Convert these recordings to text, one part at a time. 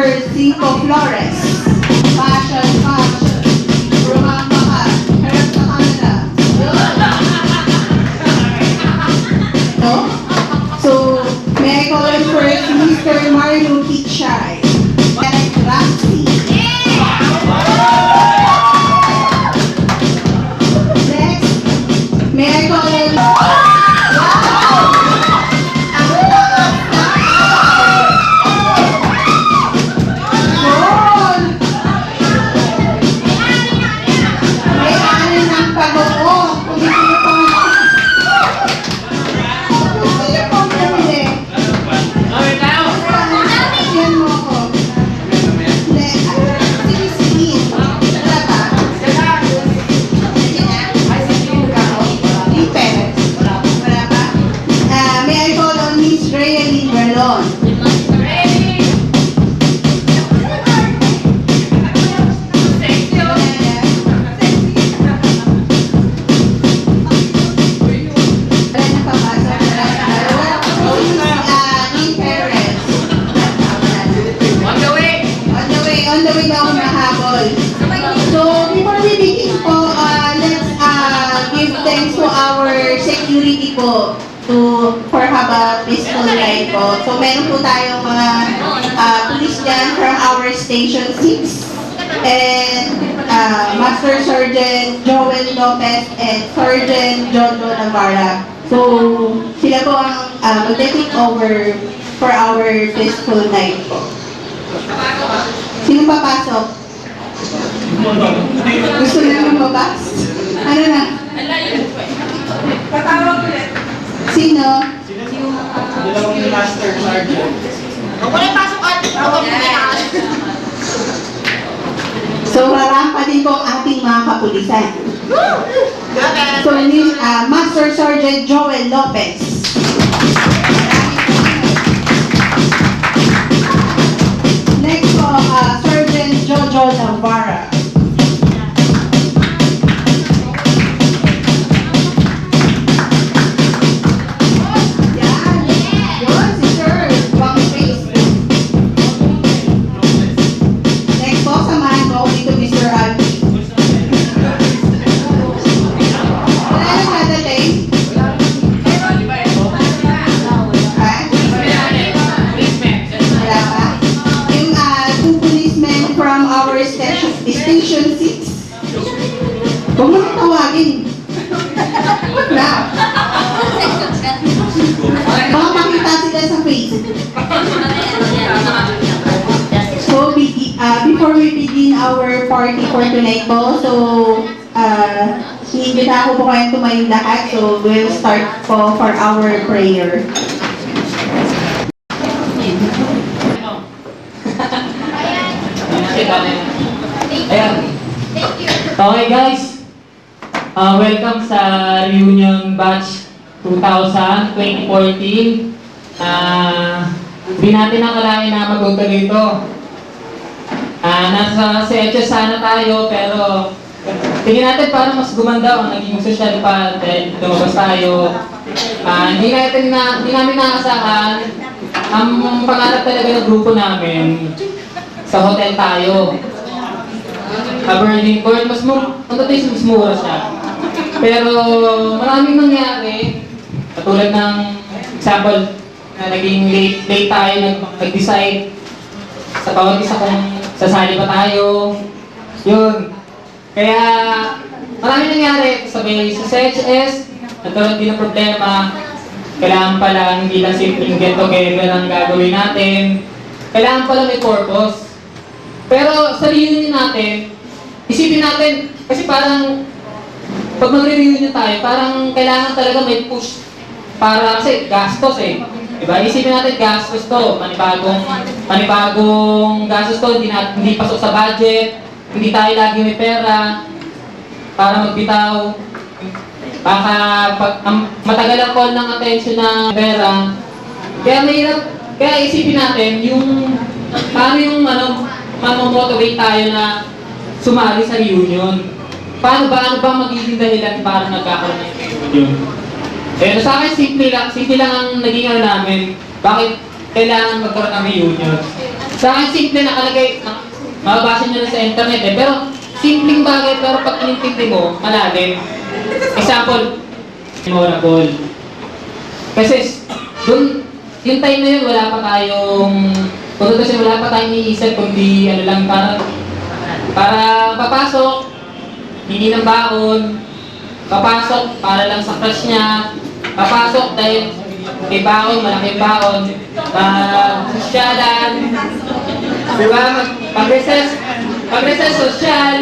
Mr. Cinco Flores. Fashion. Rumamba ka. Harap sa Canada. No? So, may I call him first, Mr. Mario Kichay. Eric Ramsey. Next, may I call him... security po for have a peaceful life po. So meron po tayong mga police dyan from our Station 6 and Master Sergeant Joel Lopez and Sergeant Jojo Navarra. So sila po ang mag-take over for our peaceful night po. Sino papasok? Gusto nyo mababas? Ano na? Patawag ulit. Sino? Dalawang Master Sergeant. Wala pasok at So, rarampa din po ang ating mga kapulisan. So, Master Sergeant Joel Lopez. Next po, Sergeant Jojo Navarra. Station 6. Huwag mo nang tawagin. Huwag na. Baka makita sila sa face. So, before we begin our party for tonight po, so, hinibita ko po kayong tumayo lahat. So, we'll start po for our prayer. Ayan. Okay guys, welcome sa Reunion Batch 2000, 2014. Hindi natin nakalain na magpunta dito. Nasa CHS sana tayo, pero tingin natin parang mas gumanda ang naging social pa dahil lumabas tayo. Hindi namin nakasahan ang pangarap talaga ng grupo namin sa hotel tayo. Burning Court, mas mura siya. Pero maraming nangyari, katulad ng example na naging late tayo nag-decide sa bawat isa kung sasali pa tayo. Yun. Kaya maraming nangyari, sabay sa CHS, nagkaroon din ng problema. Kailangan pala hindi lang simpleng get together ang gagawin natin. Kailangan pala may purpose. Pero sa reunion natin, isipin natin, kasi parang pag magre-reunion tayo, parang kailangan talaga may push para kasi gastos eh. Diba? Isipin natin gastos to, panibagong gastos to, hindi pasok sa budget, hindi tayo lagi may pera para magbitaw. Baka matagal ang call ng attention ng pera. Kaya mahirap, kaya isipin natin yung paano yung mamomotivate tayo na sumali sa reunion. Ano ba magiging dahilan para nagkakaroon ng reunion? Sa akin, simple lang ang naging namin. Bakit kailangan magkaroon ng reunion? Sa akin, simple nakalagay, mababasa nyo na sa internet eh. Pero, simpleng bagay, pero pag inintindi mo, malalim. Example, memorable. Kasi, dun, yung time na yun, wala pa tayong, kasi wala pa tayong iisip, kundi ano lang, para papasok, hindi ng baon, papasok para lang sa crush niya, papasok dahil may baon, malaking baon, sosyalan, diba? Pag-recess social,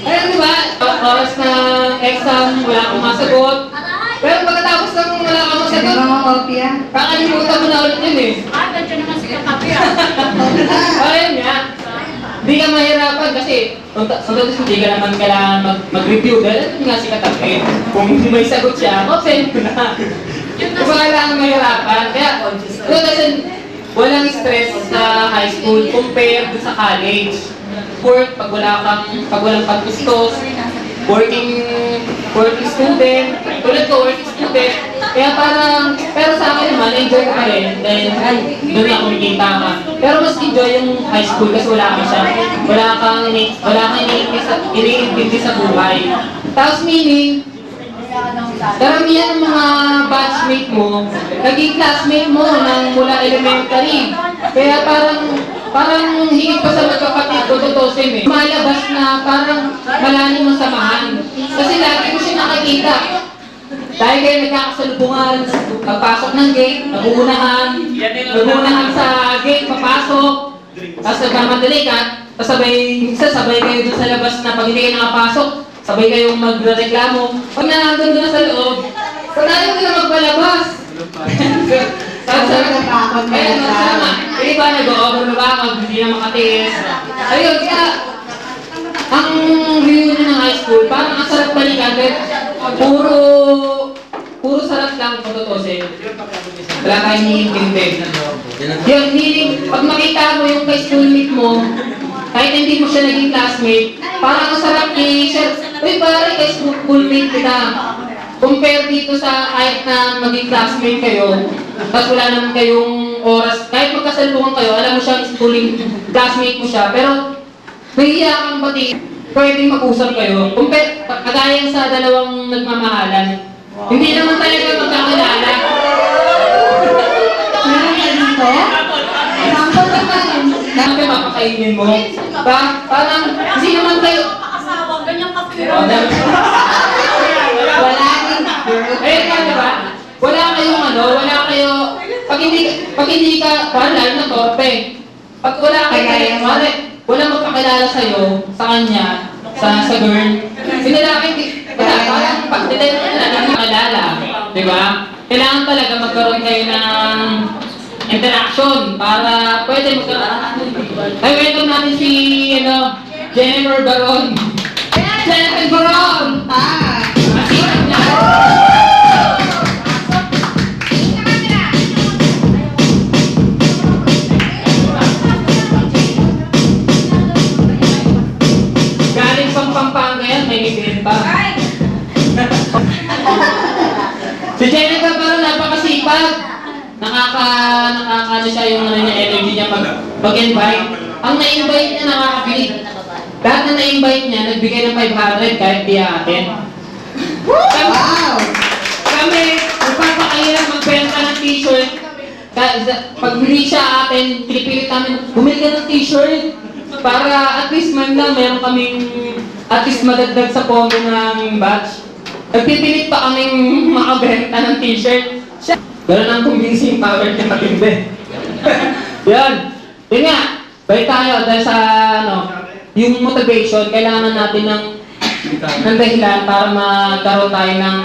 ayun diba? Oras ng exam, wala akong masagot. Pero pagkatapos ng wala akong masagot, Mga kopya. kakalimutan mo na ulit yun eh. Ganyan naman si Kakapi ah. Ayun nga. Hindi ka mahirapan kasi hindi ka naman kailangan mag-review dahil nga si Katapi. Kung may sagot siya, send ko na. Kung kailangan mahirapan. Kaya, kasi walang stress sa high school compared sa college. Work, pag walang pagtustos, working student, tulad ko, working student. Kaya parang, pero sa akin naman, enjoy ko pa rin. Dahil, doon ako kumikita ka. Pero mas enjoy yung high school kasi wala kang siya. Wala kang iniintindi sa buhay. Tapos meaning, karamihan ng mga batchmate mo, naging classmate mo nang mula elementary. Kaya parang higit pa sa magkapatid ko, tutusin eh. Malabas na parang malalim ang samahan. Kasi lagi ko siya nakakita. Dahil kayo nagkakasalubungan, pagpasok ng gate, naguunahan sa gate, papasok, tapos nagmamadali ka, tapos sabay kayo dun sa labas na pag hindi kayo nakapasok, sabay kayong magreklamo. Pag nandun doon sa loob, panayin ko na magpalabas. Kaya masama. Yung iba nag-overlabakag, hindi na makatiis. Ayun, kaya ang reunion ng high school, parang ang sarap balikan dahil puro sarap lang patutusin. Wala tayong hihintindi. Yun, meaning, pag makita mo yung ka-schoolmate mo, kahit hindi mo siya naging classmate, parang ang sarap i-share, uy pare, ka-schoolmate kita. Compare dito sa kahit na maging classmate kayo, tapos wala naman kayong oras, kahit magkasalubungan kayo, alam mo siyang schooling classmate mo siya, pero nahiya kang pati, pwedeng mag-usap kayo. Kagaya sa dalawang nagmamahalan, hindi naman talaga magkakilala. Meron ka dito? Sample naman. Bakit mapakainin mo? Parang, hindi naman kayo, Asawa, ganyan kapi. Wala din. eh, diba? Wala pag hindi ka, parang lalo na torpe. Pag wala kayo, walang magpakilala sa'yo, sa kanya, sa girl. Parang pag-detect ka na lang makilala. Diba? Kailangan talaga magkaroon kayo ng interaction para pwede magkaroon. Ay, welcome natin si, Jennifer Baron. Jennifer Baron! Masipag niya. Galing pang Pampanga yan, may ngipin pa. Si Jennifer Baron, napakasipag. Nakaka siya yung energy niya pag-invite. Ang na-invite niya, nakakabilig. Lahat na na-invite niya, nagbigay ng 500 kahit di atin. Wow! Kami, nagpapakahirap magbenta ng t-shirt. Pag hindi siya atin, pinipilit namin, bumili ka ng t-shirt. Para at least man lang, meron kaming at least madagdag sa pondo ng batch. Nagpipilit pa kaming makabenta ng t-shirt. Ganun ang convincing power niya matindi. Yan. Yun nga, balik tayo dahil sa yung motivation, kailangan natin ng dahilan para magkaroon tayo ng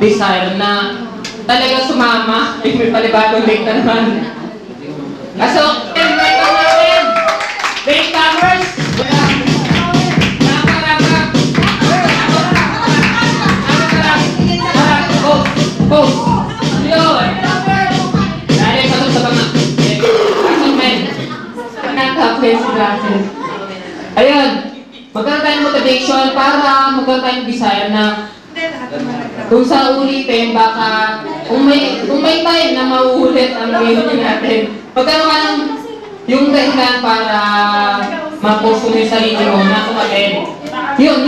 desire na talaga sumama. May palibagong late na naman. Kaso, welcome natin! Late comers! Post! Yun! Dahil pasok sa mga pasok men. Nakaka-play si Russell. Ayun! Magkaroon tayo ng motivation para magkaroon tayo ng desire na kung sa ulitin, baka kung may time na mauulit ang reunion natin, magkaroon ka ng yung dahilan para ma-post mo yung sarili mo na kumaten. Yun,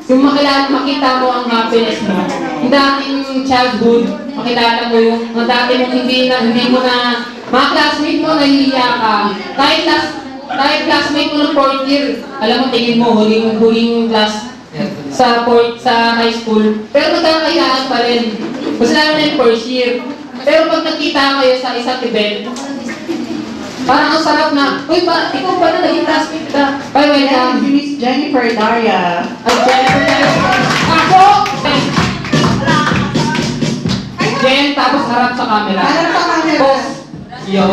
yung makita mo ang happiness mo. Yung dating childhood, makilala mo yung dati mong hindi mo na, mga classmate mo, nahihiya ka. Kahit classmate mo ng 4th year, alam mo, tingin mo, huling class sa high school. Pero magkakayaan pa rin. Mas lalo na yung 1st year. Pero pag nakita kayo sa isang event, parang ang sarap na, uy, ikaw pa na naging classmate ka. Bye, welcome. Si Miss Jennifer Daria. At Jennifer, ako! Jen, tapos harap sa camera. Harap sa camera. Pose. Iyo.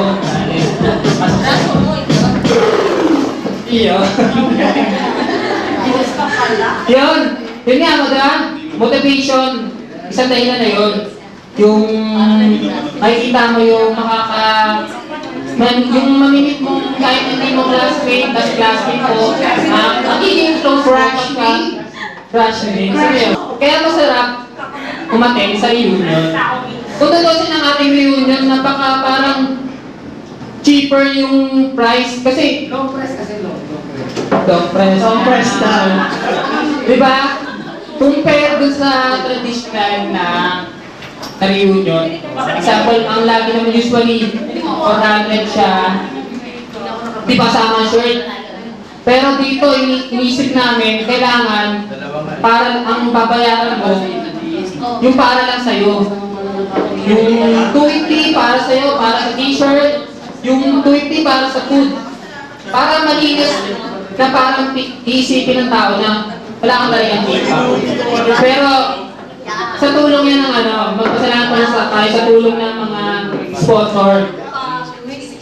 Iyo. Yun. Yun nga, madam. Motivation. Isang dahilan na yun. Yung makikita mo yung yung mamimit mo kahit hindi mo classmate, tas classmate ko, magiging close crush ka. Crush me. So yun. Kaya masarap umaten sa reunion. Kung tutusin ang ating reunion, parang cheaper yung price. Kasi, long press. Long press daw. Diba? Compare dun sa traditional na reunion. Example, ang lagi naman usually 400 siya. Di ba sama shirt? Pero dito, iniisip namin, kailangan para ang babayaran mo, yung para lang sa'yo. Yung 250 para sa'yo, para sa t-shirt. Yung 250 para sa food. Para malinis na parang iisipin ng tao na wala kang talagang kita. Pero sa tulong yan ng magpasalamat ko na tayo sa tulong ng mga sponsor.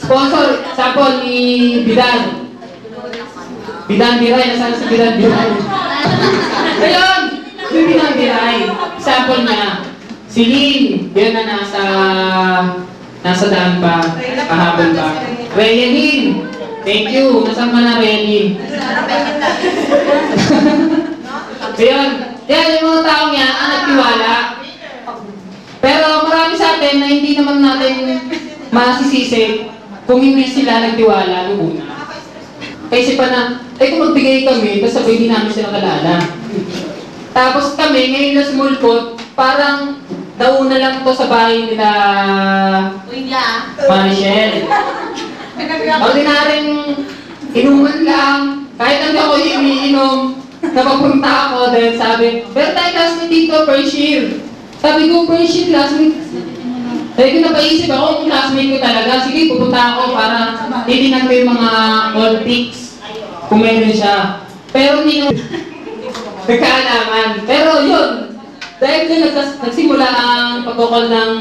Sponsor, example ni Bidan. Bidan Biray, nasaan si Bidan Biray? Ayun! Yung Bidan Biray. Example niya, si Lynn, yun na nasa daan pa, pahabol pa. Reylin, thank you. Nasaan ka na, Reylin? Ayun. Yan, yung mga taong yan ang nagtiwala. Pero marami sa atin na hindi naman natin masisisi kung hindi sila nagtiwala noong una. Kasi pa na, kung magbigay kami, tapos sabay hindi namin sila kalala. Tapos kami, ngayon na sumulpot, parang nauna lang to sa bahay nila Marichelle. Ordinaryong inuman lang, kahit hindi ako umiinom, napapunta ako dahil sabi, pero tayo classmate dito, first year. Sabi ko, first year classmate. Sabi ko, napaisip ako kung classmate ko talaga. Sige, pupunta ako para titignan ko yung mga old pics. Kung meron siya. Pero hindi naman nagkaalaman. Pero yun, dahil doon nagsimula ang pagkukol ng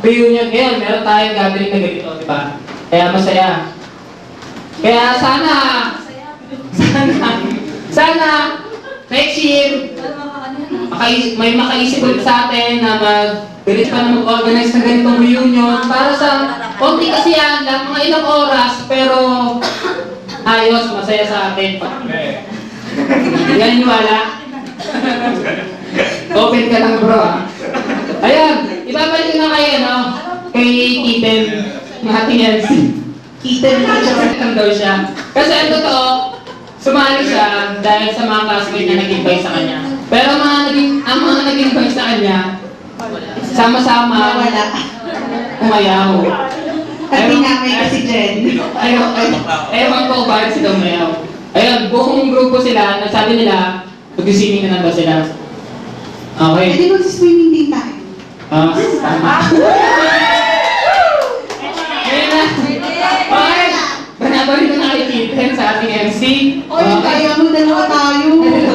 reunion ngayon, meron tayong gathering na ganito, di ba? Kaya masaya. Kaya sana next year, may makaisip ulit sa atin na galit pa na mag-organize ng ganitong reunion para sa konti kasi yan lang, mga ilang oras, pero ayos, masaya sa atin. Yan yung wala. Open ka lang bro. Ayan, ibabalik ko na kayo, kay Kitten, ng ating LC. Kitten daw siya. Kasi ang totoo, sumali siya dahil sa mga classmate na nag-invite sa kanya. Pero ang mga nag-invite sa kanya, sama-sama, Wala. umayaw. Kasi namin kasi Jen. Ewan ko bakit sila umayaw. Ayun, buong grupo sila, nagsabi nila, mag-swimming na daw sila. Okay. Pwede mag-swimming din tayo. Tama. Ngayon na. Okay. Banabalik ko na kay Kitten sa ating MC. Oy, kaya mo dalawa tayo.